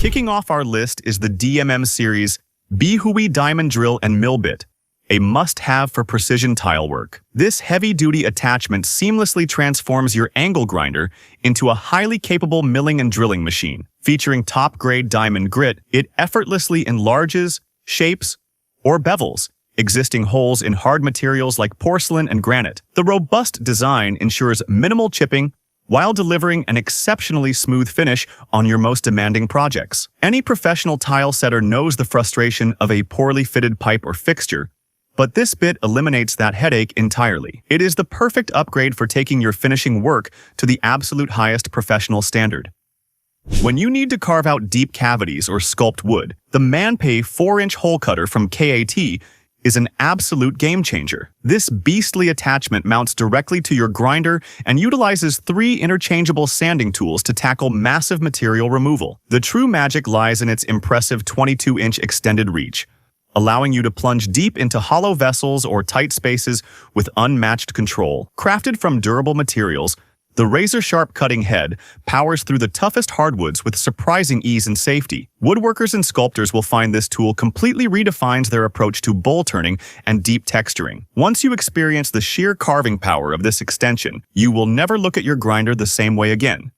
Kicking off our list is the DMM series Bihui Diamond Drill and Mill Bit, a must-have for precision tile work. This heavy-duty attachment seamlessly transforms your angle grinder into a highly capable milling and drilling machine. Featuring top-grade diamond grit, it effortlessly enlarges, shapes, or bevels existing holes in hard materials like porcelain and granite. The robust design ensures minimal chipping while delivering an exceptionally smooth finish on your most demanding projects. Any professional tile setter knows the frustration of a poorly fitted pipe or fixture, but this bit eliminates that headache entirely. It is the perfect upgrade for taking your finishing work to the absolute highest professional standard. When you need to carve out deep cavities or sculpt wood, the ManPay 4-inch hole cutter from KAT is an absolute game-changer. This beastly attachment mounts directly to your grinder and utilizes 3 interchangeable sanding tools to tackle massive material removal. The true magic lies in its impressive 22-inch extended reach, allowing you to plunge deep into hollow vessels or tight spaces with unmatched control. Crafted from durable materials, the razor-sharp cutting head powers through the toughest hardwoods with surprising ease and safety. Woodworkers and sculptors will find this tool completely redefines their approach to bowl turning and deep texturing. Once you experience the sheer carving power of this extension, you will never look at your grinder the same way again.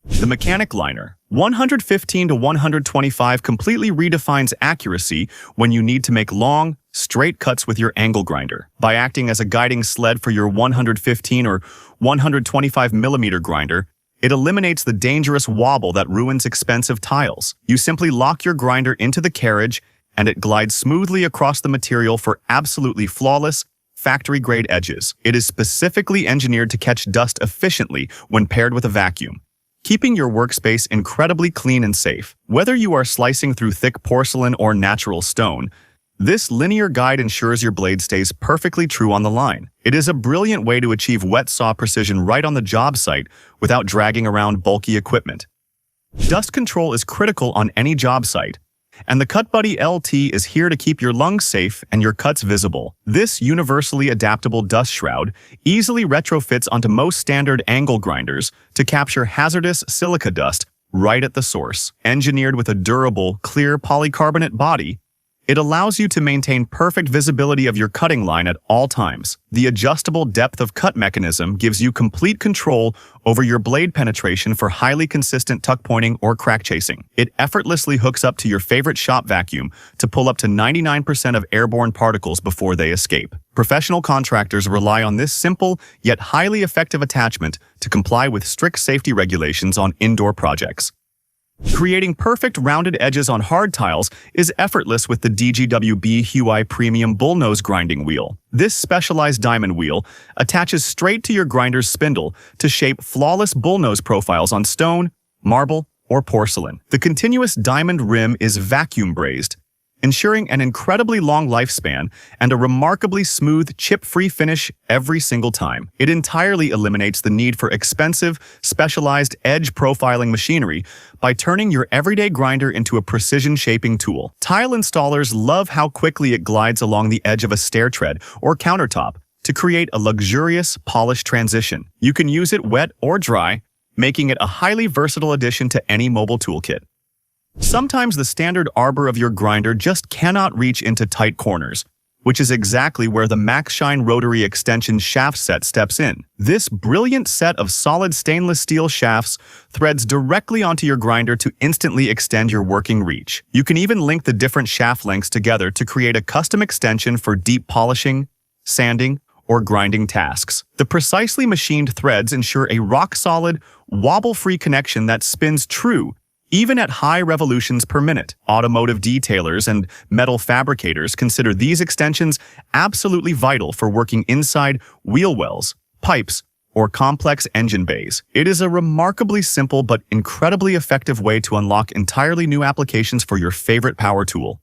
The Mechanic Liner 115 to 125 completely redefines accuracy when you need to make long, straight cuts with your angle grinder. By acting as a guiding sled for your 115 or 125 millimeter grinder, it eliminates the dangerous wobble that ruins expensive tiles. You simply lock your grinder into the carriage and it glides smoothly across the material for absolutely flawless, factory-grade edges. It is specifically engineered to catch dust efficiently when paired with a vacuum, keeping your workspace incredibly clean and safe. Whether you are slicing through thick porcelain or natural stone, this linear guide ensures your blade stays perfectly true on the line. It is a brilliant way to achieve wet saw precision right on the job site without dragging around bulky equipment. Dust control is critical on any job site, and the Cut Buddy LT is here to keep your lungs safe and your cuts visible. This universally adaptable dust shroud easily retrofits onto most standard angle grinders to capture hazardous silica dust right at the source. Engineered with a durable, clear polycarbonate body, it allows you to maintain perfect visibility of your cutting line at all times. The adjustable depth of cut mechanism gives you complete control over your blade penetration for highly consistent tuck pointing or crack chasing. It effortlessly hooks up to your favorite shop vacuum to pull up to 99% of airborne particles before they escape. Professional contractors rely on this simple yet highly effective attachment to comply with strict safety regulations on indoor projects. Creating perfect rounded edges on hard tiles is effortless with the DGWB Huey Premium Bullnose Grinding Wheel. This specialized diamond wheel attaches straight to your grinder's spindle to shape flawless bullnose profiles on stone, marble, or porcelain. The continuous diamond rim is vacuum brazed, ensuring an incredibly long lifespan and a remarkably smooth, chip-free finish every single time. It entirely eliminates the need for expensive, specialized edge profiling machinery by turning your everyday grinder into a precision shaping tool. Tile installers love how quickly it glides along the edge of a stair tread or countertop to create a luxurious, polished transition. You can use it wet or dry, making it a highly versatile addition to any mobile toolkit. Sometimes the standard arbor of your grinder just cannot reach into tight corners, which is exactly where the MaxShine Rotary Extension shaft set steps in. This brilliant set of solid stainless steel shafts threads directly onto your grinder to instantly extend your working reach. You can even link the different shaft lengths together to create a custom extension for deep polishing, sanding, or grinding tasks. The precisely machined threads ensure a rock-solid, wobble-free connection that spins true even at high revolutions per minute. Automotive detailers and metal fabricators consider these extensions absolutely vital for working inside wheel wells, pipes, or complex engine bays. It is a remarkably simple but incredibly effective way to unlock entirely new applications for your favorite power tool.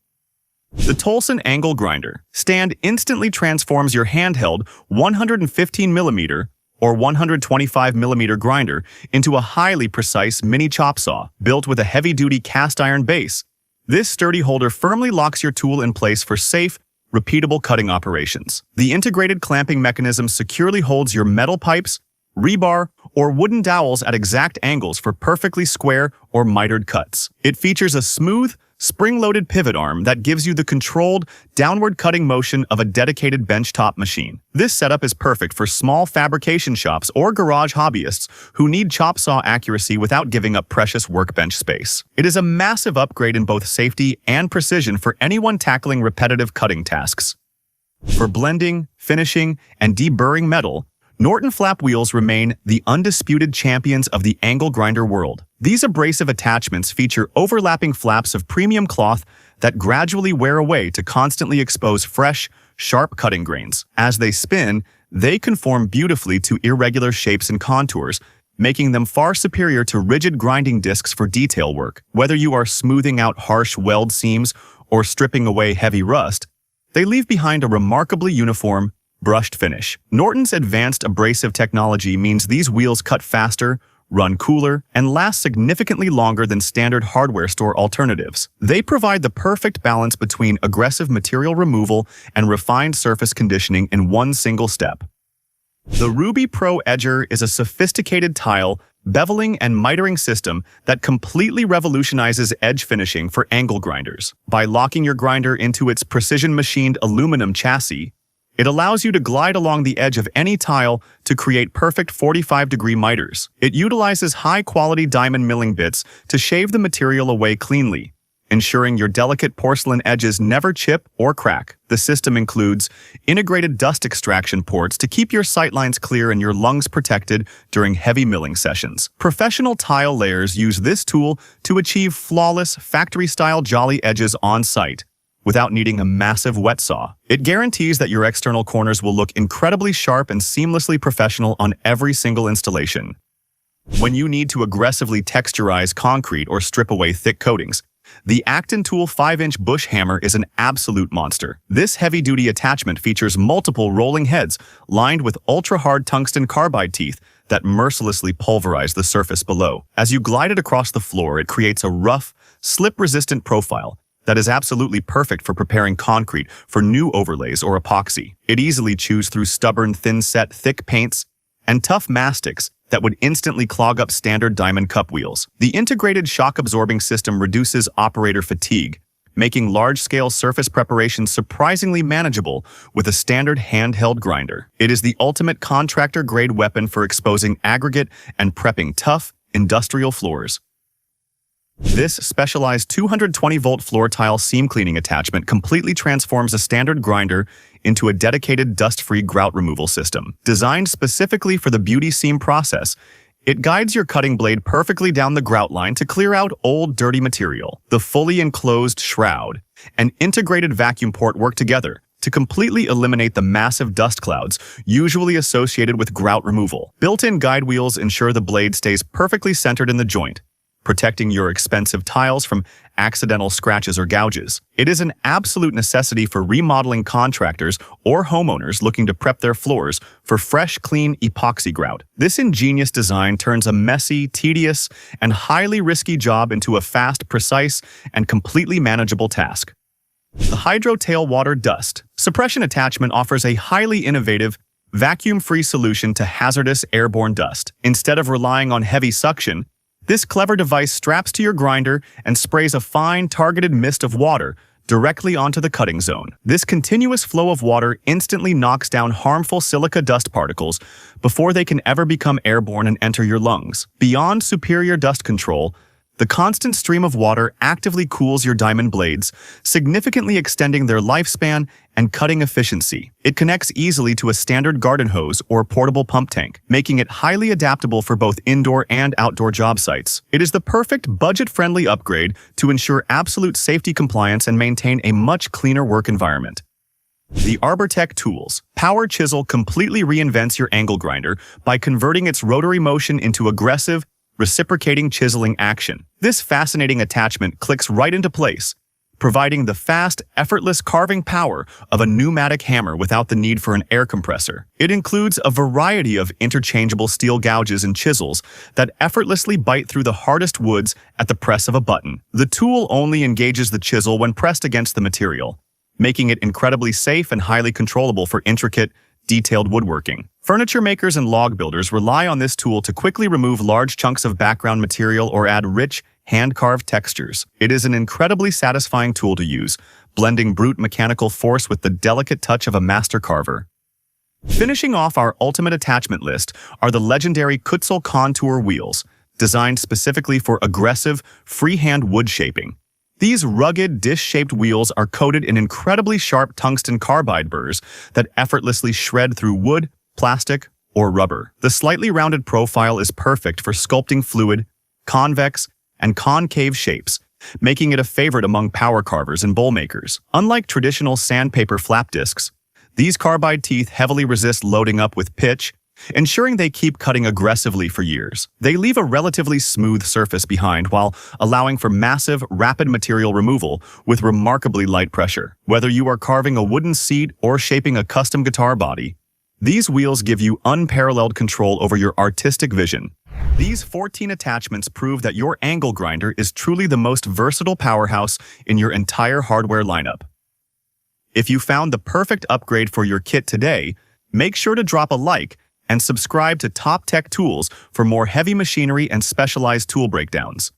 The Tolson Angle Grinder stand instantly transforms your handheld 115mm or 125mm grinder into a highly precise mini chop saw. Built with a heavy-duty cast iron base, this sturdy holder firmly locks your tool in place for safe, repeatable cutting operations. The integrated clamping mechanism securely holds your metal pipes, rebar, or wooden dowels at exact angles for perfectly square or mitered cuts. It features a smooth, spring-loaded pivot arm that gives you the controlled, downward cutting motion of a dedicated benchtop machine. This setup is perfect for small fabrication shops or garage hobbyists who need chop saw accuracy without giving up precious workbench space. It is a massive upgrade in both safety and precision for anyone tackling repetitive cutting tasks. For blending, finishing, and deburring metal, Norton flap wheels remain the undisputed champions of the angle grinder world. These abrasive attachments feature overlapping flaps of premium cloth that gradually wear away to constantly expose fresh, sharp cutting grains. As they spin, they conform beautifully to irregular shapes and contours, making them far superior to rigid grinding discs for detail work. Whether you are smoothing out harsh weld seams or stripping away heavy rust, they leave behind a remarkably uniform, brushed finish. Norton's advanced abrasive technology means these wheels cut faster, run cooler, and last significantly longer than standard hardware store alternatives. They provide the perfect balance between aggressive material removal and refined surface conditioning in one single step. The Ruby Pro Edger is a sophisticated tile, beveling, and mitering system that completely revolutionizes edge finishing for angle grinders. By locking your grinder into its precision-machined aluminum chassis, it allows you to glide along the edge of any tile to create perfect 45-degree miters. It utilizes high-quality diamond milling bits to shave the material away cleanly, ensuring your delicate porcelain edges never chip or crack. The system includes integrated dust extraction ports to keep your sightlines clear and your lungs protected during heavy milling sessions. Professional tile layers use this tool to achieve flawless, factory-style jolly edges on-site, without needing a massive wet saw. It guarantees that your external corners will look incredibly sharp and seamlessly professional on every single installation. When you need to aggressively texturize concrete or strip away thick coatings, the Acton Tool 5-inch bush hammer is an absolute monster. This heavy-duty attachment features multiple rolling heads lined with ultra-hard tungsten carbide teeth that mercilessly pulverize the surface below. As you glide it across the floor, it creates a rough, slip-resistant profile that is absolutely perfect for preparing concrete for new overlays or epoxy. It easily chews through stubborn, thin-set, thick paints and tough mastics that would instantly clog up standard diamond cup wheels. The integrated shock-absorbing system reduces operator fatigue, making large-scale surface preparation surprisingly manageable with a standard handheld grinder. It is the ultimate contractor-grade weapon for exposing aggregate and prepping tough, industrial floors. This specialized 220-volt floor tile seam cleaning attachment completely transforms a standard grinder into a dedicated dust-free grout removal system. Designed specifically for the beauty seam process, it guides your cutting blade perfectly down the grout line to clear out old, dirty material. The fully enclosed shroud and integrated vacuum port work together to completely eliminate the massive dust clouds usually associated with grout removal. Built-in guide wheels ensure the blade stays perfectly centered in the joint, protecting your expensive tiles from accidental scratches or gouges. It is an absolute necessity for remodeling contractors or homeowners looking to prep their floors for fresh, clean epoxy grout. This ingenious design turns a messy, tedious, and highly risky job into a fast, precise, and completely manageable task. The Hydro Tailwater Dust Suppression attachment offers a highly innovative, vacuum-free solution to hazardous airborne dust. Instead of relying on heavy suction, this clever device straps to your grinder and sprays a fine, targeted mist of water directly onto the cutting zone. This continuous flow of water instantly knocks down harmful silica dust particles before they can ever become airborne and enter your lungs. Beyond superior dust control, the constant stream of water actively cools your diamond blades, significantly extending their lifespan and cutting efficiency. It connects easily to a standard garden hose or portable pump tank, making it highly adaptable for both indoor and outdoor job sites. It is the perfect budget-friendly upgrade to ensure absolute safety compliance and maintain a much cleaner work environment. The ArborTech Tools Power Chisel completely reinvents your angle grinder by converting its rotary motion into aggressive, reciprocating chiseling action. This fascinating attachment clicks right into place, providing the fast, effortless carving power of a pneumatic hammer without the need for an air compressor. It includes a variety of interchangeable steel gouges and chisels that effortlessly bite through the hardest woods at the press of a button. The tool only engages the chisel when pressed against the material, making it incredibly safe and highly controllable for intricate, detailed woodworking. Furniture makers and log builders rely on this tool to quickly remove large chunks of background material or add rich, hand-carved textures. It is an incredibly satisfying tool to use, blending brute mechanical force with the delicate touch of a master carver. Finishing off our ultimate attachment list are the legendary Chisel contour wheels, designed specifically for aggressive, freehand wood shaping. These rugged, dish-shaped wheels are coated in incredibly sharp tungsten carbide burrs that effortlessly shred through wood, plastic, or rubber. The slightly rounded profile is perfect for sculpting fluid, convex, and concave shapes, making it a favorite among power carvers and bowl makers. Unlike traditional sandpaper flap discs, these carbide teeth heavily resist loading up with pitch, ensuring they keep cutting aggressively for years. They leave a relatively smooth surface behind while allowing for massive, rapid material removal with remarkably light pressure. Whether you are carving a wooden seat or shaping a custom guitar body, these wheels give you unparalleled control over your artistic vision. These 14 attachments prove that your angle grinder is truly the most versatile powerhouse in your entire hardware lineup. If you found the perfect upgrade for your kit today, make sure to drop a like and subscribe to Top Tech Tools for more heavy machinery and specialized tool breakdowns.